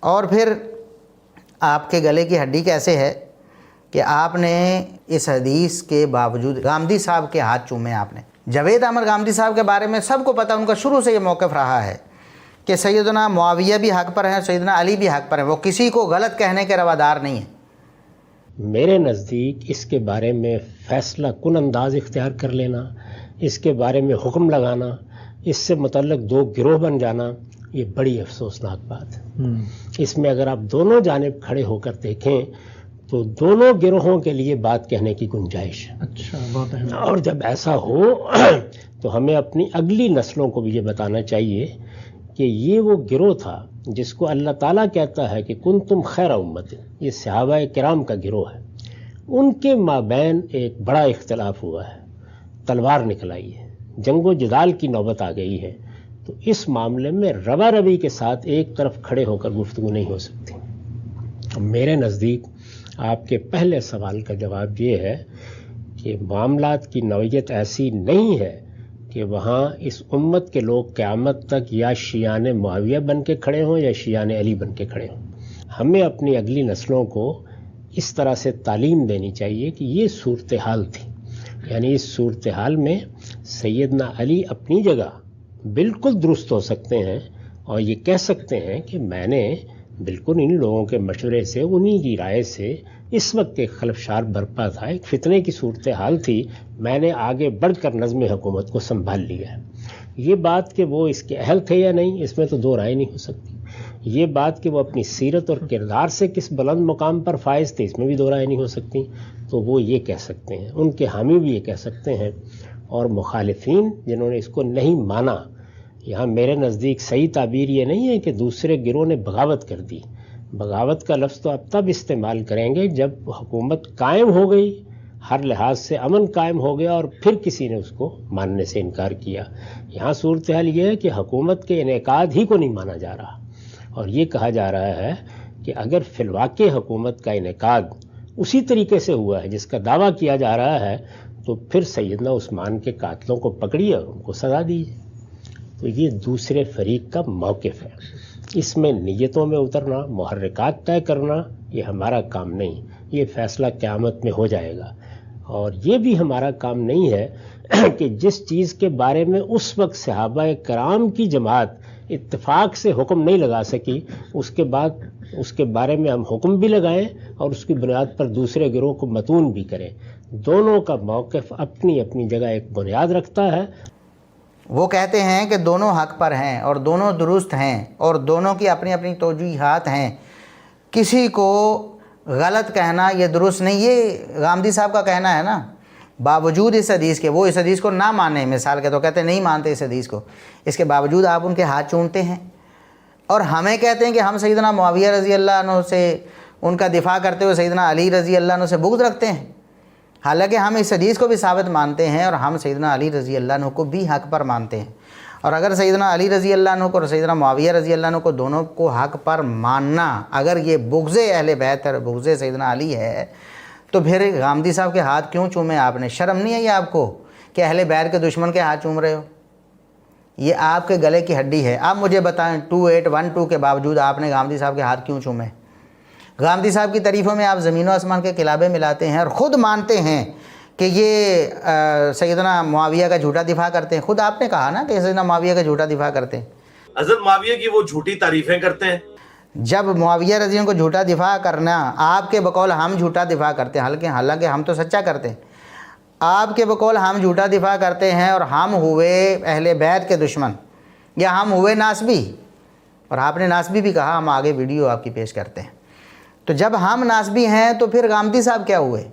اور پھر آپ کے گلے کی ہڈی کیسے ہے کہ آپ نے اس حدیث کے باوجود گامدی صاحب کے ہاتھ چومے آپ نے. جاوید احمد گامدی صاحب کے بارے میں سب کو پتہ، ان کا شروع سے یہ موقف رہا ہے کہ سیدنا معاویہ بھی حق پر ہیں، سیدنا علی بھی حق پر ہیں، وہ کسی کو غلط کہنے کے روادار نہیں ہیں. میرے نزدیک اس کے بارے میں فیصلہ کن انداز اختیار کر لینا، اس کے بارے میں حکم لگانا، اس سے متعلق دو گروہ بن جانا، یہ بڑی افسوسناک بات ہے. اس میں اگر آپ دونوں جانب کھڑے ہو کر دیکھیں تو دونوں گروہوں کے لیے بات کہنے کی گنجائش ہے. اچھا، بات ہے. اور جب ایسا ہو تو ہمیں اپنی اگلی نسلوں کو بھی یہ بتانا چاہیے کہ یہ وہ گروہ تھا جس کو اللہ تعالیٰ کہتا ہے کہ کنتم خیر امت، یہ صحابہ کرام کا گروہ ہے. ان کے مابین ایک بڑا اختلاف ہوا ہے، تلوار نکل آئی ہے، جنگ و جدال کی نوبت آ گئی ہے. تو اس معاملے میں روا روی کے ساتھ ایک طرف کھڑے ہو کر گفتگو نہیں ہو سکتی. میرے نزدیک آپ کے پہلے سوال کا جواب یہ ہے کہ معاملات کی نوعیت ایسی نہیں ہے کہ وہاں اس امت کے لوگ قیامت تک یا شیعان معاویہ بن کے کھڑے ہوں یا شیعان علی بن کے کھڑے ہوں. ہمیں اپنی اگلی نسلوں کو اس طرح سے تعلیم دینی چاہیے کہ یہ صورتحال تھی. یعنی اس صورتحال میں سیدنا علی اپنی جگہ بالکل درست ہو سکتے ہیں اور یہ کہہ سکتے ہیں کہ میں نے بالکل ان لوگوں کے مشورے سے، انہی کی رائے سے، اس وقت ایک خلفشار برپا تھا، ایک فتنے کی صورتحال تھی، میں نے آگے بڑھ کر نظم حکومت کو سنبھال لیا ہے. یہ بات کہ وہ اس کے اہل تھے یا نہیں، اس میں تو دو رائے نہیں ہو سکتی. یہ بات کہ وہ اپنی سیرت اور کردار سے کس بلند مقام پر فائز تھے، اس میں بھی دو رائے نہیں ہو سکتی. تو وہ یہ کہہ سکتے ہیں، ان کے حامی بھی یہ کہہ سکتے ہیں، اور مخالفین جنہوں نے اس کو نہیں مانا، یہاں میرے نزدیک صحیح تعبیر یہ نہیں ہے کہ دوسرے گروہ نے بغاوت کر دی. بغاوت کا لفظ تو اب تب استعمال کریں گے جب حکومت قائم ہو گئی، ہر لحاظ سے امن قائم ہو گیا، اور پھر کسی نے اس کو ماننے سے انکار کیا. یہاں صورتحال یہ ہے کہ حکومت کے انعقاد ہی کو نہیں مانا جا رہا، اور یہ کہا جا رہا ہے کہ اگر فی الواقع حکومت کا انعقاد اسی طریقے سے ہوا ہے جس کا دعویٰ کیا جا رہا ہے، تو پھر سیدنا عثمان کے قاتلوں کو پکڑیے اور ان کو سزا دیجیے. تو یہ دوسرے فریق کا موقف ہے. اس میں نیتوں میں اترنا، محرکات طے کرنا، یہ ہمارا کام نہیں. یہ فیصلہ قیامت میں ہو جائے گا. اور یہ بھی ہمارا کام نہیں ہے کہ جس چیز کے بارے میں اس وقت صحابہ کرام کی جماعت اتفاق سے حکم نہیں لگا سکی، اس کے بعد اس کے بارے میں ہم حکم بھی لگائیں اور اس کی بنیاد پر دوسرے گروہ کو متون بھی کریں. دونوں کا موقف اپنی اپنی جگہ ایک بنیاد رکھتا ہے. وہ کہتے ہیں کہ دونوں حق پر ہیں اور دونوں درست ہیں اور دونوں کی اپنی اپنی توجیہات ہیں، کسی کو غلط کہنا یہ درست نہیں. یہ غامدی صاحب کا کہنا ہے نا، باوجود اس حدیث کے، وہ اس حدیث کو نہ مانیں، مثال کے تو کہتے ہیں نہیں مانتے اس حدیث کو، اس کے باوجود آپ ان کے ہاتھ چومتے ہیں اور ہمیں کہتے ہیں کہ ہم سیدنا معاویہ رضی اللہ عنہ سے ان کا دفاع کرتے ہوئے سیدنا علی رضی اللہ عنہ سے بغض رکھتے ہیں. حالانکہ ہم اس حدیث کو بھی ثابت مانتے ہیں اور ہم سیدنا علی رضی اللہ عنہ کو بھی حق پر مانتے ہیں. اور اگر سیدنا علی رضی اللہ عنہ کو اور سیدنا معاویہ رضی اللہ عنہ کو دونوں کو حق پر ماننا اگر یہ بغض اہل بیت اور بغض سیدنا علی ہے، تو پھر غامدی صاحب کے ہاتھ کیوں چومے آپ نے؟ شرم نہیں آئی آپ کو کہ اہل بیت کے دشمن کے ہاتھ چوم رہے ہو؟ یہ آپ کے گلے کی ہڈی ہے. آپ مجھے بتائیں 2812 کے باوجود آپ نے غامدی صاحب کے ہاتھ کیوں چومے؟ غامدی صاحب کی تعریفوں میں آپ زمین و آسمان کے قلابے ملاتے ہیں اور خود مانتے ہیں کہ یہ سیدنا معاویہ کا جھوٹا دفاع کرتے ہیں. خود آپ نے کہا نا کہ سیدنا معاویہ کا جھوٹا دفاع کرتے ہیں. حضرت معاویہ کی وہ جھوٹی تعریفیں کرتے ہیں. جب معاویہ رضی اللہ عنہ کو جھوٹا دفاع کرنا، آپ کے بقول ہم جھوٹا دفاع کرتے ہیں، حالانکہ ہم تو سچا کرتے ہیں. آپ کے بقول ہم جھوٹا دفاع کرتے ہیں اور ہم ہوئے اہل بیت کے دشمن، یا ہم ہوئے ناسبی. اور آپ نے ناسبی بھی کہا، ہم آگے ویڈیو آپ کی پیش کرتے ہیں. تو جب ہم ناسبی ہیں تو پھر غامدی صاحب کیا ہوئے؟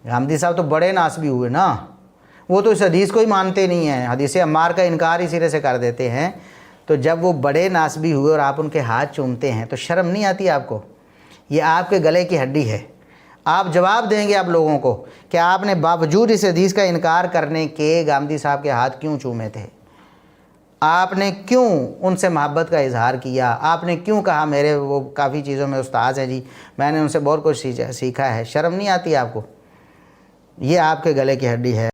غامدی صاحب تو بڑے ناسبی ہوئے نا. وہ تو اس حدیث کو ہی مانتے نہیں ہیں، حدیث عمار کا انکار ہی سرے سے کر دیتے ہیں. تو جب وہ بڑے ناسبی ہوئے اور آپ ان کے ہاتھ چومتے ہیں تو شرم نہیں آتی آپ کو؟ یہ آپ کے گلے کی ہڈی ہے. آپ جواب دیں گے آپ لوگوں کو کہ آپ نے باوجود اس حدیث کا انکار کرنے کے غامدی صاحب کے ہاتھ کیوں چومے تھے؟ آپ نے کیوں ان سے محبت کا اظہار کیا؟ آپ نے کیوں کہا میرے وہ کافی چیزوں میں استاذ ہیں جی، میں نے ان سے بہت کچھ سیکھا ہے؟ شرم نہیں آتی آپ کو؟ یہ آپ کے گلے کی ہڈی ہے.